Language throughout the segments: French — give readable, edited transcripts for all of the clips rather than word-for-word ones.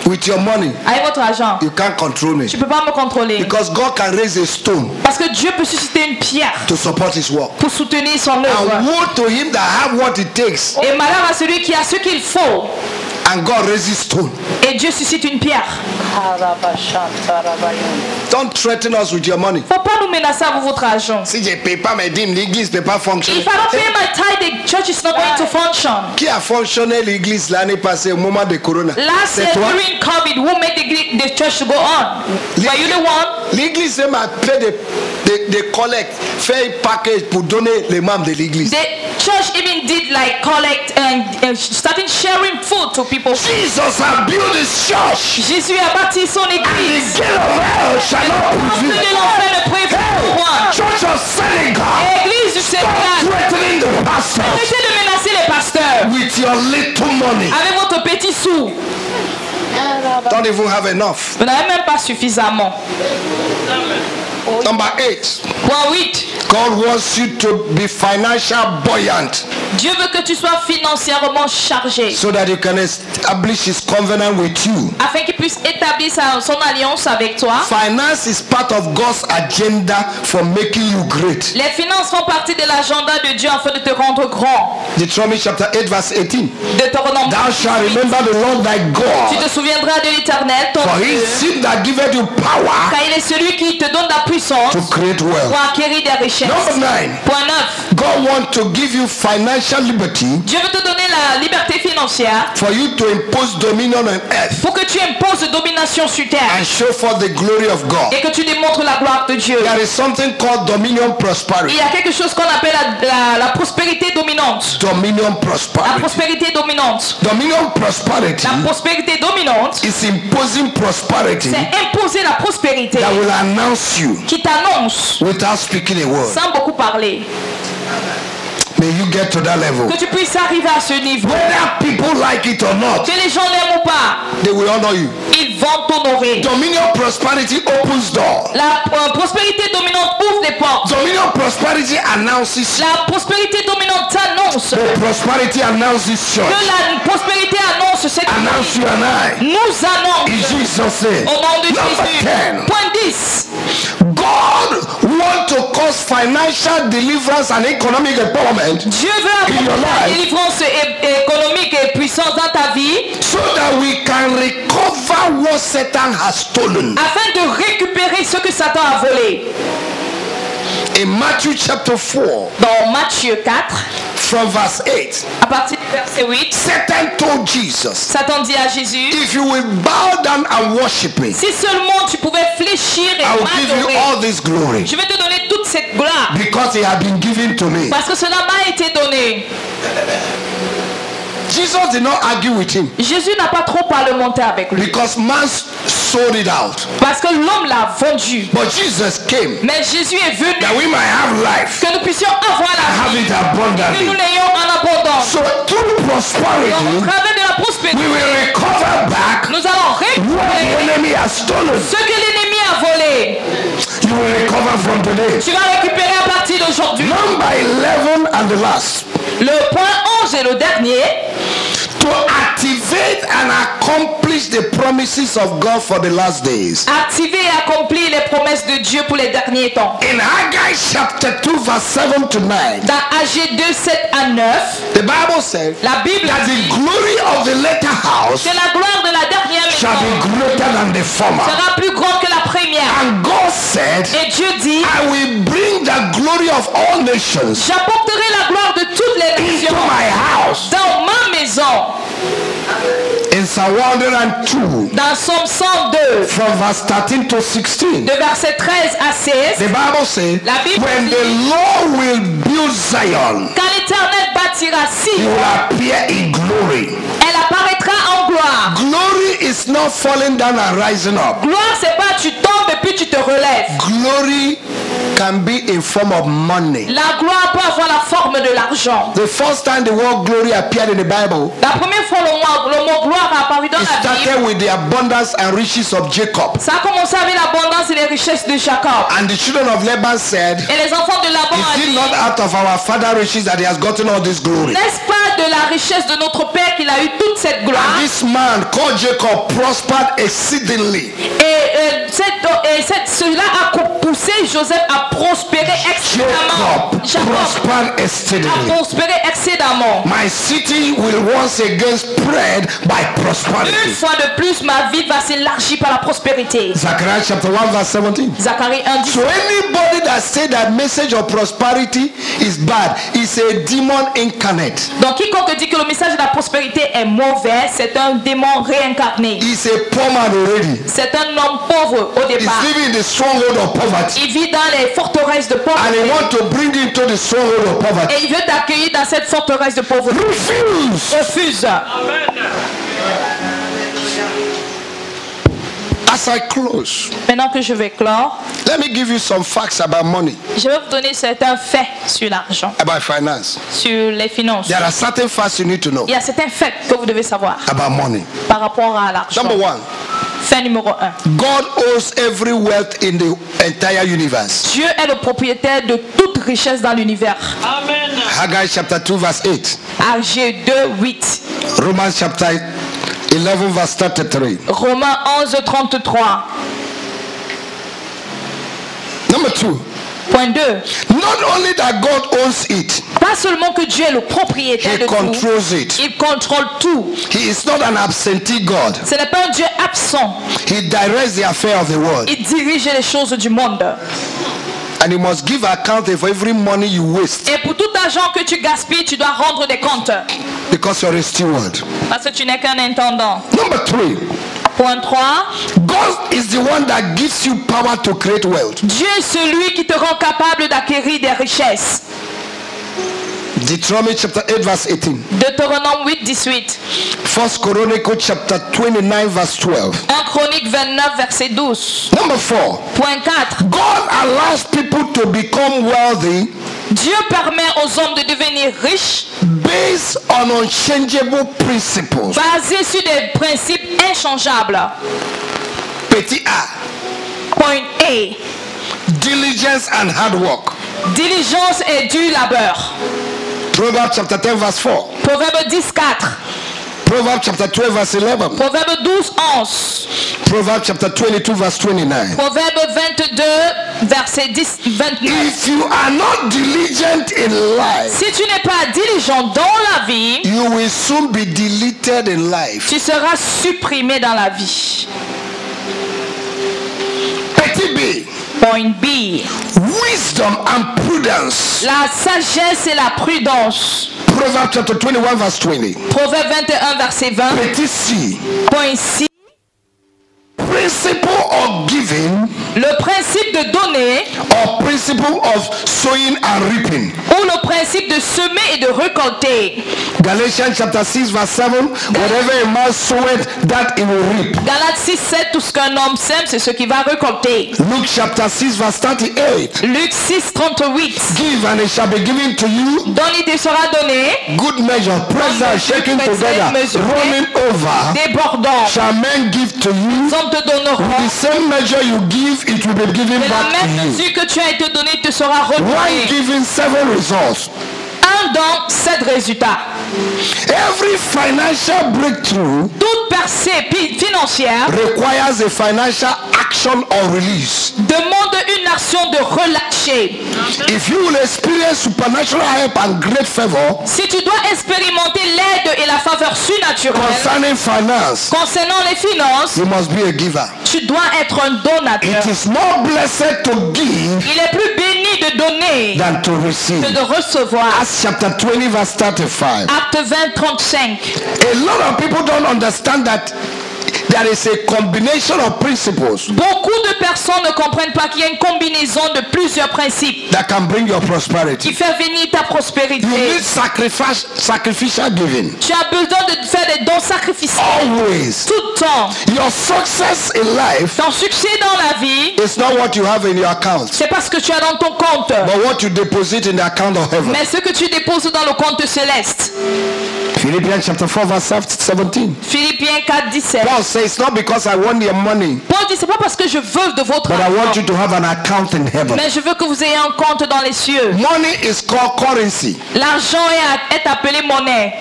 With your money, avec votre argent, you can't control me. tu ne peux pas me contrôler. Because God can raise a stone Parce que Dieu peut susciter une pierre to support his work. pour soutenir son And œuvre. woe to him that have what it takes, Et malheur à celui qui a ce qu'il faut. and God raises stone. Et Dieu suscite une pierre. Don't threaten us with your money. Faut pas nous menacer avec votre argent. Si je ne paye pas mes dîmes, l'église ne peut pas fonctionner. If I don't pay my tithe, the church is not going to function. Qui a fonctionné l'église l'année passée au moment de Corona? Last year C'est toi? during COVID, who made the church to go on? Were you the one? L'église m'a fait des collectes, fait un package pour donner les membres de l'église. The church even did like collect and started sharing food to people. Jesus has built his church. Jésus a bâti son And the église. gate of hell shall not L'enfer prevail. de l'enfer ne prévaut point. Church of Senegal, Église du stop Sénégal, threatening the pastors arrêtez de menacer les pasteurs with your little money. avec votre petit sou. Don't even have enough. Vous n'avez même pas suffisamment. Number 8. Point 8. God wants you to be financial buoyant Dieu veut que tu sois financièrement chargé so that you can establish his covenant with you. afin qu'il puisse établir son alliance avec toi. Finance is part of God's agenda for making you great. Les finances font partie de l'agenda de Dieu afin de te rendre grand. Deuteronomy chapter 8 verse 18. Deutéronome. Thou shalt remember the Lord thy Tu te God, souviendras de l'Éternel, ton for he Dieu, is him that giveth you power car il est celui qui te donne la puissance to create pour wealth. acquérir des richesses. Number 9. Point 9. God wants to give you financial liberty Dieu veut te donner la liberté financière for you to impose dominion on earth pour que tu imposes domination sur terre and show forth the glory of God. et que tu démontres la gloire de Dieu. There is something called dominion Il prosperity. y a quelque chose qu'on appelle la prospérité dominante. Dominion La prosperity. prospérité dominante. Dominion prosperity La prospérité dominante, is imposing prosperity c'est imposer la prospérité that will announce you qui t'annonce without speaking a word. sans beaucoup parler. May you get to that level. Que tu puisses arriver à ce niveau. Whether people like it or not, Que les gens l'aiment ou pas, they will honor you. ils vont t'honorer. Dominion prosperity opens doors. La prospérité dominante ouvre des portes. Dominion prosperity announces. La prospérité dominante t'annonce. The prosperity announces Que church. la prospérité annonce cette Announce you and I. nous annonce. In Jesus' name. Au nom de Number Jésus. 10. Point 10. God wants to cause financial deliverance and economic empowerment Dieu veut In your apporter la life. délivrance économique et puissance dans ta vie so that we can recover what Satan has stolen. afin de récupérer ce que Satan a volé. In Matthew chapter 4, Dans Matthieu 4, from verse 8, à partir du verset 8, Satan told Jesus, Satan dit à Jésus, if you will bow down and worship me, si seulement tu pouvais fléchir et I will give you m'adorer, all this glory, je vais te donner toute cette gloire because it has been given to me. parce que cela m'a été donné. Jesus did not argue with him Jésus n'a pas trop parlementé avec lui because man sold it out. parce que l'homme l'a vendu. But Jesus came Mais Jésus est venu that we might have life, que nous puissions avoir la have vie, it que nous abundantly. l'ayons en abondance. So through Donc, au prosperity, travers de la we prospérité, will recover back nous allons what the récupérer enemy has stolen. ce que l'ennemi a volé. You will recover from today. Tu vas récupérer à partir d'aujourd'hui. Number 11 and the last. Le point 11 et le dernier, To activate and accomplish the promises of God for the last days. activer et accomplir les promesses de Dieu pour les derniers temps. In Haggai chapter 2 verse 7 to 9, Dans AG 2, 7 à 9, the Bible says la Bible that the dit glory of the latter house que la gloire de la dernière shall be maison greater than the former. sera plus grande que la première. And God said, Et Dieu dit, I will bring the glory of all nations j'apporterai la gloire de toutes les into nations my house. dans ma maison. In Psalm 102 Dans Psaume 102, from verse 13 to 16, de verset 13 à 16, the Bible says, La Bible when dit, the Lord will build Zion, quand l'Éternel bâtira he Sion, will appear in glory. elle apparaîtra en gloire. Glory is not falling down and rising up. Gloire, c'est pas tu tombes et puis tu te relèves. Glory can be in form of money. La gloire peut avoir la forme de l'argent. The first time the word glory appeared in the Bible, La première fois le mot gloire a apparu dans it la Bible. started with the abundance and riches of Jacob. Ça a commencé avec l'abondance et les richesses de Jacob. And the children of Laban said, Et les enfants de Laban is ont it dit, not out of our father riches that he has gotten all this glory? n'est-ce pas de la richesse de notre Père qu'il a eu toute cette gloire. And this man called Jacob prospered exceedingly. Et cela a poussé Joseph à prospérer excellemment. Jacob prospered a exceedingly. prospéré excellemment. My city will once again spread by Une prosperity. fois de plus, ma vie va s'élargir par la prospérité. Zechariah chapter 1 verse 17. Zacharie 1, So 10. anybody that say that message of prosperity is bad is a demon incarnate. Donc quiconque dit que le message de la prospérité est mauvais, c'est un démon réincarné. He's a poor man already. C'est un homme pauvre au He's départ. living in the stronghold of poverty. Il vit dans les forteresses de And pauvreté. he want to bring him to the stronghold of poverty. Et il veut t'accueillir dans cette forteresse de pauvreté. Refuse. Refuse. As I close, Maintenant que je vais clore, let me give you some facts about money, je vais vous donner certains faits sur l'argent, about finance. sur les finances. There are certain facts you need to know Il y a certains faits que vous devez savoir about money. par rapport à l'argent. Number one, Fait numéro 1. God owes every wealth in the entire universe. Dieu est le propriétaire de toute richesse dans l'univers. Haggai chapter 2 verse 8. Ag 2, 8. Romans chapter 11 verse 33. Romains 11, 33. Number two, Point 2. not only that God owns it, Pas seulement que Dieu est le propriétaire He de tout, controls it. il contrôle tout. He is not an absentee God. Ce n'est pas un Dieu absent. He directs the affair of the world. Il dirige les choses du monde. And he must give account for every money you waste Et pour tout argent que tu gaspilles, tu dois rendre des comptes. because you're a steward. Parce que tu n'es qu'un intendant. Number three, Point 3. God is the one that gives you power to create wealth. Dieu est celui qui te rend capable d'acquérir des richesses. Deuteronomy chapter 8 verse 18. Deutéronome 8, 18. First Chronicle chapter 29 verse 12. 1 Chronique 29, verset 12. Number 4, Point 4. God allows people to become wealthy Dieu permet aux hommes de devenir riches based on unchangeable principles. basés sur des principes inchangeables. Petit A, Point A. diligence and hard work. Diligence et du labeur. Proverbs chapter 10 verse 4. Proverbe 10, 4. Proverbs chapter 12 verse 11. Proverbe 12, 11. Proverbs chapter 22 verse 29. Proverbe 22, verset 10, 29. If you are not diligent in life, Si tu n'es pas diligent dans la vie, you will soon be deleted in life. tu seras supprimé dans la vie. Petit B, Point B. wisdom and prudence. La sagesse et la prudence. Proverbs chapter 21 verse 20. Proverbe 21, verset 20. Petit C, Point C. principle of giving Le principe de donner or principle of sowing and reaping. ou le principe de semer et de récolter. Galatians chapter 6 verse 7. Whatever a man soweth, that he will reap. Galates 6, 7. Tout ce qu'un homme sème, c'est ce qu'il va récolter. Luke chapter 6 verse 38. Luc 6, 38. Give and it shall be given to you. Donne, il te sera donné. Good measure, pressed down, shaken together, running over. Débordant. Shall men give to you? Les hommes te donneront. The same measure you give, it will be given De la back to même you. mesure que tu as été donné, te sera One redonné. giving, seven results. Un don, 7 résultats. Every financial breakthrough Toute percée financière requires a financial action or release. demande une action de relâcher. If you will experience supernatural help and great favor Si tu dois expérimenter l'aide et la faveur surnaturelle concerning finance, concernant les finances, you must be a giver. tu dois être un donateur. It is more blessed to give Il est plus béni de donner than to receive. que de recevoir. Acts chapter 20 verse 35. Acte 20, 35. A lot of people don't understand that there is a combination of principles Beaucoup de personnes ne comprennent pas qu'il y a une combinaison de plusieurs principes that can bring your qui prosperity. fait venir ta prospérité. You need sacrificial giving. Tu as besoin de faire des dons sacrificiels Always. tout le temps. Your success in life Ton succès dans la vie, is not what you have in your account, c'est pas ce que tu as dans ton compte, but what you deposit in the account of heaven. mais ce que tu déposes dans le compte céleste. Philippians chapter 4 verse 17. Philippiens 4, 17. Paul says, it's not because I want your money, Paul dit, c'est pas parce que je veux de votre but I want argent, you to have an account in heaven. mais je veux que vous ayez un compte dans les cieux. Money is called currency. L'argent est appelé monnaie.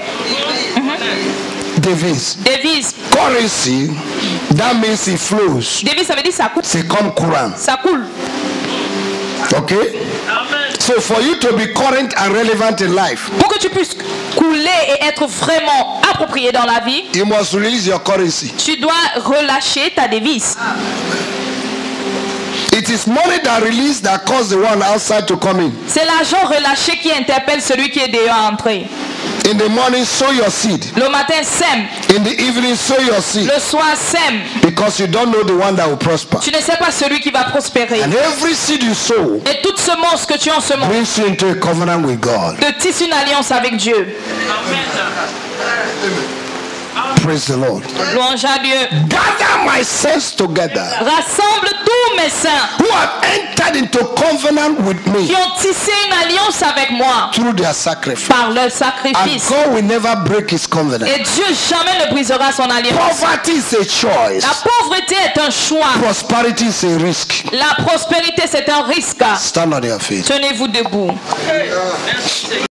Devise. Devise. Currency, that means it flows. Devise, ça veut dire ça coule. C'est comme courant. Ça coule. Okay? So for you to be current and relevant in life, Pour que tu puisses couler et être vraiment approprié dans la vie, you must release your currency. tu dois relâcher ta devise. It is money that release that cause the one outside to come in. C'est l'argent relâché qui interpelle celui qui est dehors à entrer. In the morning, sow your seed. Le matin, sème. In the evening, sow your seed. Le soir, sème. Because you don't know the one that will prosper. Tu ne sais pas celui qui va prospérer. And every seed you sow Et toute semence que tu ensemences brings you into a covenant with God. te tisse une alliance avec Dieu. Praise the Lord. Louange à Dieu. Gather my saints together Rassemble tous mes saints who have entered into covenant with me qui ont tissé une alliance avec moi through their sacrifice. par leur And sacrifice. God will never break his covenant. Et Dieu jamais ne brisera son alliance. Poverty is a choice. La pauvreté est un choix. Prosperity is a risk. La prospérité, c'est un risque. Stand on your feet. Tenez-vous debout.